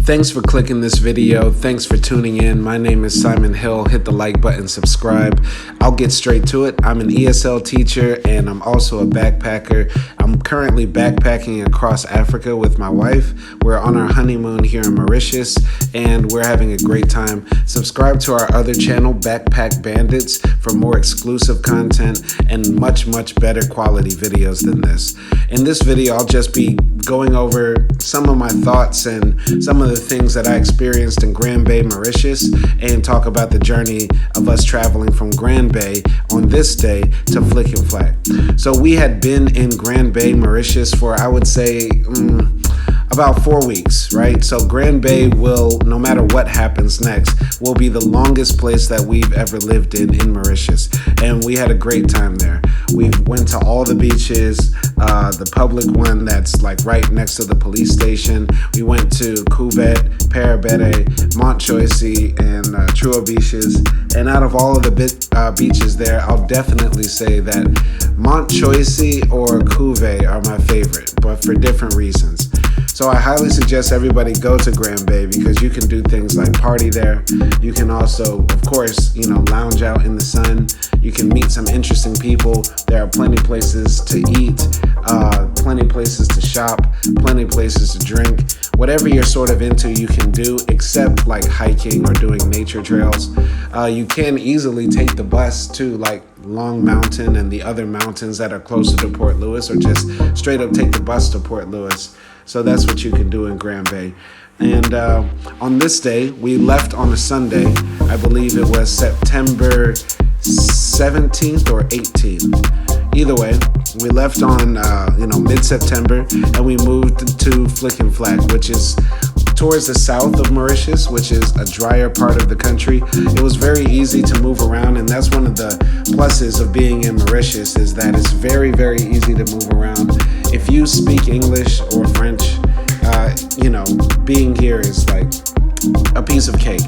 Thanks for clicking this video. Thanks for tuning in. My name is Simon Hill. Hit the like button, subscribe. I'll get straight to it. I'm an ESL teacher and I'm also a backpacker. I'm currently backpacking across Africa with my wife. We're on our honeymoon here in Mauritius and we're having a great time. Subscribe to our other channel, Backpack Bandits, for more exclusive content and much better quality videos than this. In this video, I'll just be going over some of my thoughts and some of the things that I experienced in Grand Baie, Mauritius, and talk about the journey of us traveling from Grand Baie on this day to Flic and Flac. So we had been in Grand Baie, Mauritius for, I would say, about 4 weeks, right? So Grand Baie will, no matter what happens next, will be the longest place that we've ever lived in Mauritius. And we had a great time there. We went to all the beaches, the public one that's like right next to the police station. We went to Cuvette, Baie, Montchoisy, and Trua beaches. And out of all of the beaches there, I'll definitely say that Montchoisy or Cuvette are my favorite, but for different reasons. So I highly suggest everybody go to Grand Baie because you can do things like party there. You can also, of course, lounge out in the sun. You can meet some interesting people. There are plenty places to eat, plenty places to shop, plenty places to drink. Whatever you're sort of into, you can do, except like hiking or doing nature trails. You can easily take the bus to like Long Mountain and the other mountains that are closer to Port Louis, or just straight up take the bus to Port Louis. So that's what you can do in Grand Baie. And on this day, we left on a Sunday. I believe it was September 17th or 18th. Either way, we left on mid-September and we moved to Flic and Flac, which is towards the south of Mauritius, which is a drier part of the country. It was very easy to move around, and that's one of the pluses of being in Mauritius, is that it's very easy to move around. If you speak English or French, being here is like a piece of cake.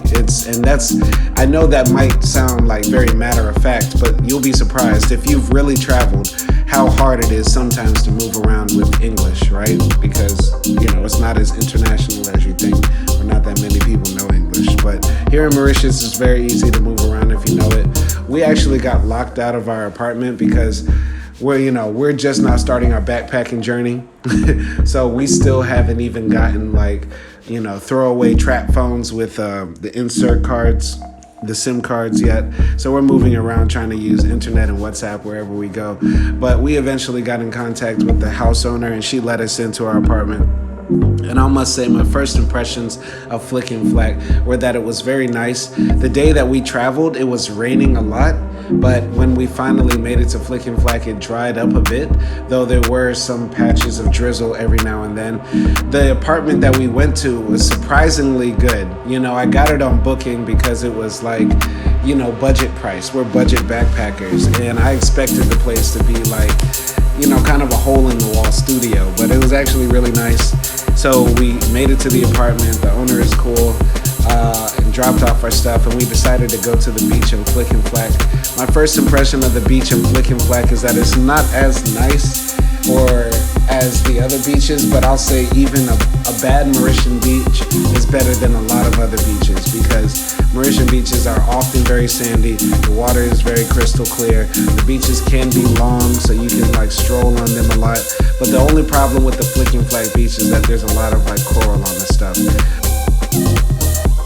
I know that might sound like very matter of fact, but you'll be surprised if you've really traveled how hard it is sometimes to move around with English, right? Because, it's not as international as you think, or not that many people know English. But here in Mauritius, it's very easy to move around if you know it. We actually got locked out of our apartment because we're just now starting our backpacking journey. So we still haven't even gotten throwaway trap phones with the insert cards, the SIM cards yet. So we're moving around trying to use internet and WhatsApp wherever we go. But we eventually got in contact with the house owner and she let us into our apartment. And I must say my first impressions of Flic and Flac were that it was very nice. The day that we traveled, it was raining a lot, but when we finally made it to Flic and Flac, it dried up a bit, though there were some patches of drizzle every now and then. The apartment that we went to was surprisingly good. I got it on booking because it was like, budget price. We're budget backpackers, and I expected the place to be like, kind of a hole-in-the-wall studio, but it was actually really nice. So we made it to the apartment. The owner is cool, and dropped off our stuff, and we decided to go to the beach in Flic and Flac. My first impression of the beach in Flic and Flac is that it's not as nice or as the other beaches, but I'll say even a bad Mauritian beach is better than a lot of other beaches, because Mauritian beaches are often very sandy. The water is very crystal clear. The beaches can be long, so you can stroll on them a lot. But the only problem with the Flic and Flac beach is that there's a lot of coral on